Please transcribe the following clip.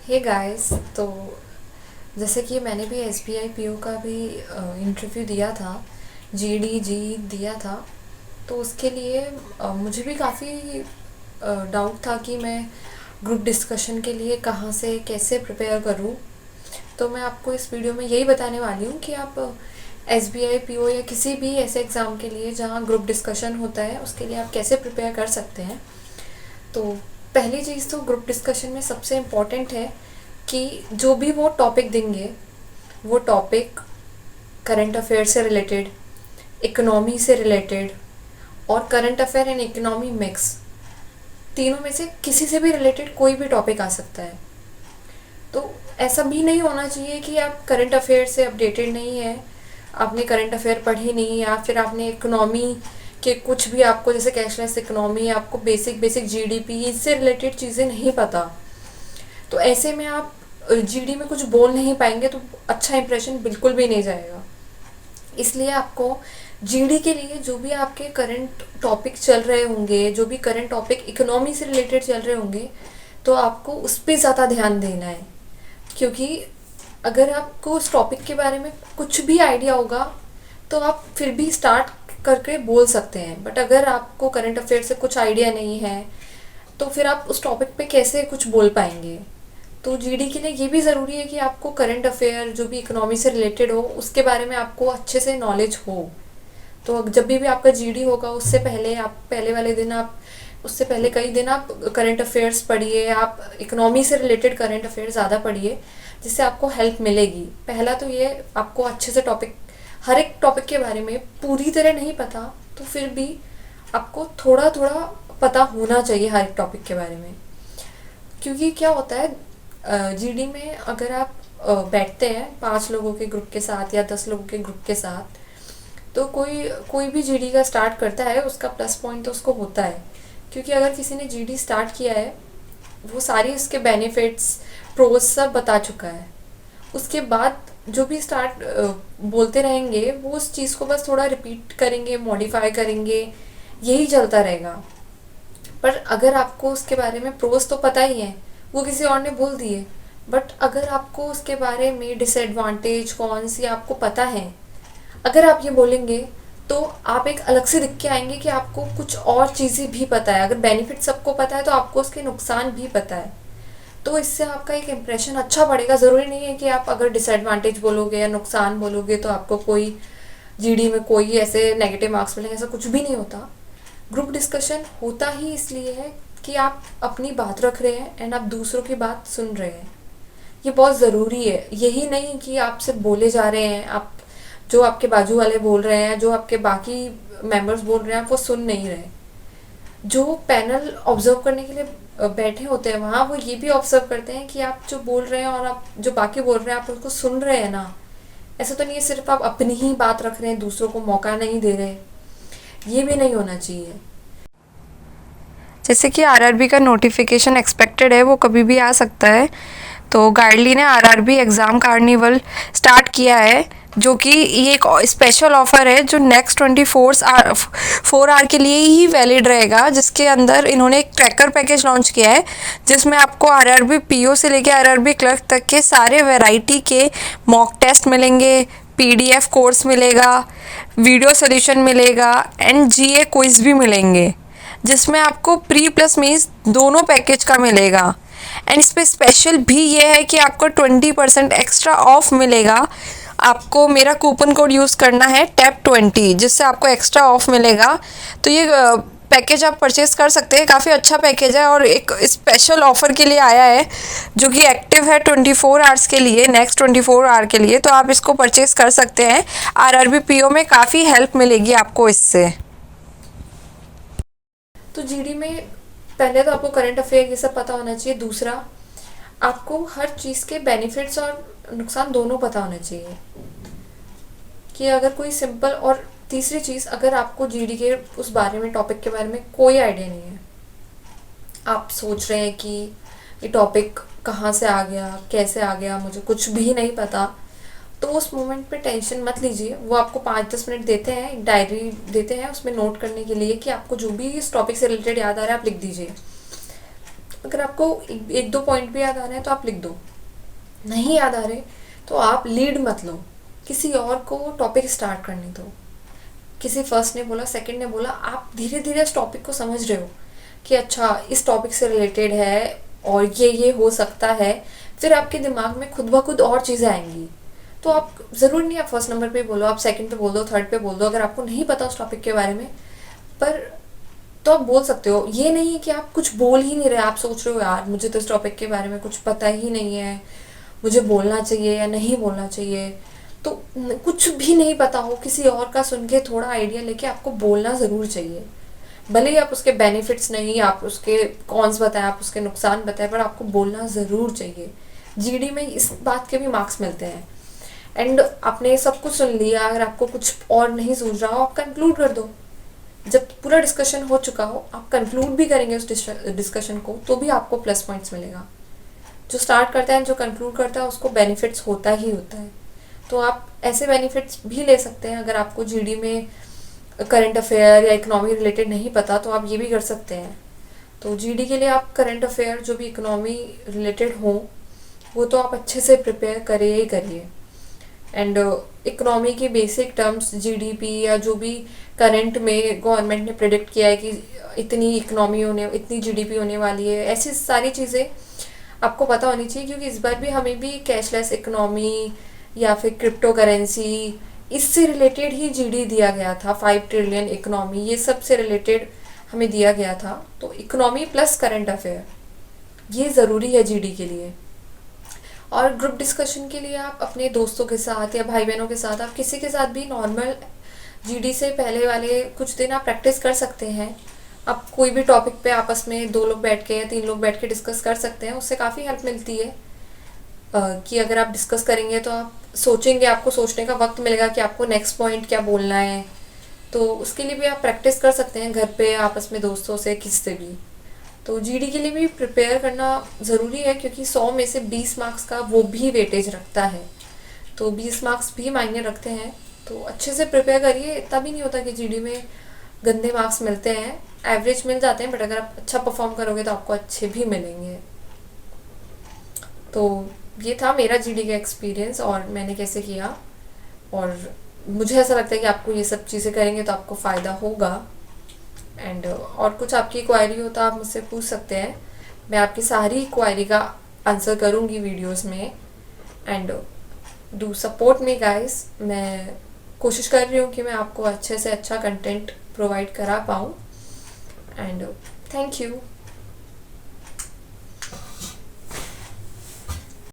Hey guys. तो जैसे कि मैंने भी S B I P O का भी इंटरव्यू दिया था, जी डी जी दिया था। तो उसके लिए मुझे भी काफ़ी डाउट था कि मैं ग्रुप डिस्कशन के लिए कहाँ से कैसे प्रिपेयर करूँ। तो मैं आपको इस वीडियो में यही बताने वाली हूँ कि आप S B I P O या किसी भी ऐसे एग्ज़ाम के लिए जहाँ ग्रुप डिस्कशन होता है उसके लिए आप कैसे प्रिपेयर कर सकते हैं। तो पहली चीज़ तो ग्रुप डिस्कशन में सबसे इम्पॉर्टेंट है कि जो भी वो टॉपिक देंगे वो टॉपिक करंट अफेयर से रिलेटेड, इकोनॉमी से रिलेटेड और current affair and economy mix, तीनों में से किसी से भी रिलेटेड कोई भी टॉपिक आ सकता है। तो ऐसा भी नहीं होना चाहिए कि आप करंट अफेयर से अपडेटेड नहीं है, आपने करंट अफेयर पढ़ी नहीं, या फिर आपने इकोनॉमी के कुछ भी, आपको जैसे कैशलेस इकोनॉमी, आपको बेसिक बेसिक जीडीपी इससे रिलेटेड चीज़ें नहीं पता। तो ऐसे में आप जीडी में कुछ बोल नहीं पाएंगे तो अच्छा इंप्रेशन बिल्कुल भी नहीं जाएगा। इसलिए आपको जीडी के लिए जो भी आपके करंट टॉपिक चल रहे होंगे, जो भी करंट टॉपिक इकोनॉमी से रिलेटेड चल रहे होंगे, तो आपको उस पर ज़्यादा ध्यान देना है। क्योंकि अगर आपको उस टॉपिक के बारे में कुछ भी आइडिया होगा तो आप फिर भी स्टार्ट करके बोल सकते हैं, बट अगर आपको करंट अफेयर से कुछ आइडिया नहीं है तो फिर आप उस टॉपिक पे कैसे कुछ बोल पाएंगे। तो जीडी के लिए ये भी ज़रूरी है कि आपको करंट अफेयर जो भी इकोनॉमी से रिलेटेड हो उसके बारे में आपको अच्छे से नॉलेज हो। तो जब भी आपका जीडी होगा उससे पहले, आप पहले वाले दिन, आप उससे पहले कई दिन आप करंट अफेयर्स पढ़िए, आप इकोनॉमी से रिलेटेड करंट अफेयर ज़्यादा पढ़िए, जिससे आपको हेल्प मिलेगी। पहला तो ये, आपको अच्छे से टॉपिक, हर एक टॉपिक के बारे में पूरी तरह नहीं पता तो फिर भी आपको थोड़ा थोड़ा पता होना चाहिए हर एक टॉपिक के बारे में। क्योंकि क्या होता है जीडी में, अगर आप बैठते हैं 5 लोगों के ग्रुप के साथ या 10 लोगों के ग्रुप के साथ, तो कोई कोई भी जीडी का स्टार्ट करता है उसका प्लस पॉइंट तो उसको होता है। क्योंकि अगर किसी ने जीडी स्टार्ट किया है वो सारी उसके बेनिफिट्स, प्रोज सब बता चुका है। उसके बाद जो भी स्टार्ट बोलते रहेंगे वो उस चीज़ को बस थोड़ा रिपीट करेंगे, मॉडिफाई करेंगे, यही चलता रहेगा। पर अगर आपको उसके बारे में प्रोज तो पता ही है, वो किसी और ने बोल दिए, बट अगर आपको उसके बारे में डिसएडवांटेज कौन सी आपको पता है, अगर आप ये बोलेंगे तो आप एक अलग से दिख के आएंगे कि आपको कुछ और चीज़ें भी पता है। अगर बेनिफिट सबको पता है तो आपको उसके नुकसान भी पता है। तो इससे आपका एक इम्प्रेशन अच्छा पड़ेगा। ज़रूरी नहीं है कि आप अगर डिसएडवांटेज बोलोगे या नुकसान बोलोगे तो आपको कोई जीडी में कोई ऐसे नेगेटिव मार्क्स मिलेंगे, ऐसा कुछ भी नहीं होता। ग्रुप डिस्कशन होता ही इसलिए है कि आप अपनी बात रख रहे हैं एंड आप दूसरों की बात सुन रहे हैं। ये बहुत ज़रूरी है। यही नहीं कि आप सिर्फ बोले जा रहे हैं, आप जो आपके बाजू वाले बोल रहे हैं, जो आपके बाकी मेंबर्स बोल रहे हैं, आप वो सुन नहीं रहे। जो पैनल ऑब्जर्व करने के लिए बैठे होते हैं वहाँ, वो ये भी ऑब्जर्व करते हैं कि आप जो बोल रहे हैं और आप जो बाकी बोल रहे हैं आप उसको सुन रहे हैं ना। ऐसा तो नहीं है सिर्फ आप अपनी ही बात रख रहे हैं, दूसरों को मौका नहीं दे रहे। ये भी नहीं होना चाहिए। जैसे कि आरआरबी का नोटिफिकेशन एक्सपेक्टेड है, वो कभी भी आ सकता है। तो गाइडली ने आरआरबी एग्ज़ाम कार्निवल स्टार्ट किया है, जो कि ये एक स्पेशल ऑफ़र है जो नेक्स्ट 4 आवर के लिए ही वैलिड रहेगा, जिसके अंदर इन्होंने एक ट्रैकर पैकेज लॉन्च किया है, जिसमें आपको आरआरबी पीओ से लेकर आरआरबी क्लर्क तक के सारे वैरायटी के मॉक टेस्ट मिलेंगे, पीडीएफ कोर्स मिलेगा, वीडियो सोल्यूशन मिलेगा एंड जीए क्विज भी मिलेंगे, जिसमें आपको प्री प्लस मीन्स दोनों पैकेज का मिलेगा। एंड इस पर स्पेशल भी ये है कि आपको 20% एक्स्ट्रा ऑफ मिलेगा। आपको मेरा कूपन कोड यूज़ करना है TAP20, जिससे आपको एक्स्ट्रा ऑफ मिलेगा। तो ये पैकेज आप परचेज़ कर सकते हैं। काफ़ी अच्छा पैकेज है और एक स्पेशल ऑफ़र के लिए आया है, जो कि एक्टिव है 24 आवर्स के लिए, नेक्स्ट 24 आवर के लिए। तो आप इसको परचेज़ कर सकते हैं। आरआरबी पीओ में काफ़ी हेल्प मिलेगी आपको इससे। तो जीडी में पहले तो आपको करंट अफेयर ये सब पता होना चाहिए। दूसरा, आपको हर चीज़ के बेनिफिट्स और नुकसान दोनों पता होने चाहिए कि अगर कोई सिंपल, और तीसरी चीज़, अगर आपको जीडी के उस बारे में, टॉपिक के बारे में कोई आइडिया नहीं है, आप सोच रहे हैं कि ये टॉपिक कहाँ से आ गया, कैसे आ गया, मुझे कुछ भी नहीं पता, तो उस मोमेंट पे टेंशन मत लीजिए। वो आपको 5-10 मिनट देते हैं, एक डायरी देते हैं उसमें नोट करने के लिए कि आपको जो भी इस टॉपिक से रिलेटेड याद आ रहा है आप लिख दीजिए। अगर आपको एक दो पॉइंट भी याद आ रहे हैं तो आप लिख दो, नहीं याद आ रहे तो आप लीड मत लो, किसी और को टॉपिक स्टार्ट करने दो। किसी फर्स्ट ने बोला, सेकंड ने बोला, आप धीरे धीरे इस टॉपिक को समझ रहे हो कि अच्छा इस टॉपिक से रिलेटेड है और ये हो सकता है, फिर आपके दिमाग में खुद ब खुद और चीज़ें आएंगी। तो आप ज़रूर नहीं आप फर्स्ट नंबर पे बोलो, आप सेकंड पे बोल दो, थर्ड पे बोल दो, अगर आपको नहीं पता उस टॉपिक के बारे में, पर तो आप बोल सकते हो। ये नहीं कि आप कुछ बोल ही नहीं रहे, आप सोच रहे हो यार मुझे तो इस टॉपिक के बारे में कुछ पता ही नहीं है, मुझे बोलना चाहिए या नहीं बोलना चाहिए। तो कुछ भी नहीं पता हो, किसी और का सुन के थोड़ा आइडिया लेके आपको बोलना ज़रूर चाहिए। भले ही आप उसके बेनिफिट्स नहीं, आप उसके कॉन्स बताएं, आप उसके नुकसान बताएं, पर आपको बोलना ज़रूर चाहिए। जीडी में इस बात के भी मार्क्स मिलते हैं। एंड आपने सब कुछ सुन लिया, अगर आपको कुछ और नहीं सूझ रहा हो आप कंक्लूड कर दो। जब पूरा डिस्कशन हो चुका हो आप कंक्लूड भी करेंगे उस डिस्कशन को, तो भी आपको प्लस पॉइंट्स मिलेगा। जो स्टार्ट करता है, जो कंक्लूड करता है, उसको बेनिफिट्स होता ही होता है। तो आप ऐसे बेनिफिट्स भी ले सकते हैं। अगर आपको जीडी में करंट अफेयर या इकोनॉमी रिलेटेड नहीं पता तो आप ये भी कर सकते हैं। तो जीडी के लिए आप करंट अफेयर जो भी इकोनॉमी रिलेटेड हो वो तो आप अच्छे से प्रिपेयर करिए ही करिए। एंड इकोनॉमी की बेसिक टर्म्स, जीडीपी या जो भी करंट में गवर्नमेंट ने प्रेडिक्ट किया है कि इतनी इकोनॉमी होने, इतनी जीडीपी होने वाली है, ऐसी सारी चीज़ें आपको पता होनी चाहिए। क्योंकि इस बार भी हमें भी कैशलेस इकोनॉमी या फिर क्रिप्टो करेंसी, इससे रिलेटेड ही जीडी दिया गया था। 5 ट्रिलियन इकोनॉमी, ये सब से रिलेटेड हमें दिया गया था। तो इकोनॉमी प्लस करंट अफेयर ये ज़रूरी है जीडी के लिए। और ग्रुप डिस्कशन के लिए आप अपने दोस्तों के साथ या भाई बहनों के साथ, आप किसी के साथ भी नॉर्मल जीडी से पहले वाले कुछ दिन आप प्रैक्टिस कर सकते हैं। आप कोई भी टॉपिक पे आपस में 2 लोग बैठ के या 3 लोग बैठ के डिस्कस कर सकते हैं। उससे काफ़ी हेल्प मिलती है कि अगर आप डिस्कस करेंगे तो आप सोचेंगे, आपको सोचने का वक्त मिलेगा कि आपको नेक्स्ट पॉइंट क्या बोलना है। तो उसके लिए भी आप प्रैक्टिस कर सकते हैं घर पे आपस में दोस्तों से, किससे भी। तो जीडी के लिए भी प्रिपेयर करना ज़रूरी है, क्योंकि 100 में से 20 मार्क्स का वो भी वेटेज रखता है। तो 20 मार्क्स भी मायने रखते हैं। तो अच्छे से प्रिपेयर करिए। इतना भी नहीं होता कि जीडी में गंदे मार्क्स मिलते हैं, एवरेज मिल जाते हैं, बट अगर आप अच्छा परफॉर्म करोगे तो आपको अच्छे भी मिलेंगे। तो ये था मेरा जीडी का एक्सपीरियंस और मैंने कैसे किया। और मुझे ऐसा लगता है कि आपको ये सब चीज़ें करेंगे तो आपको फ़ायदा होगा। एंड और कुछ आपकी क्वायरी हो तो आप मुझसे पूछ सकते हैं, मैं आपकी सारी क्वायरी का आंसर करूँगी वीडियोस में। And do support me guys. मैं कोशिश कर रही हूँ कि मैं आपको अच्छे से अच्छा कंटेंट प्रोवाइड करा पाऊँ। And thank you.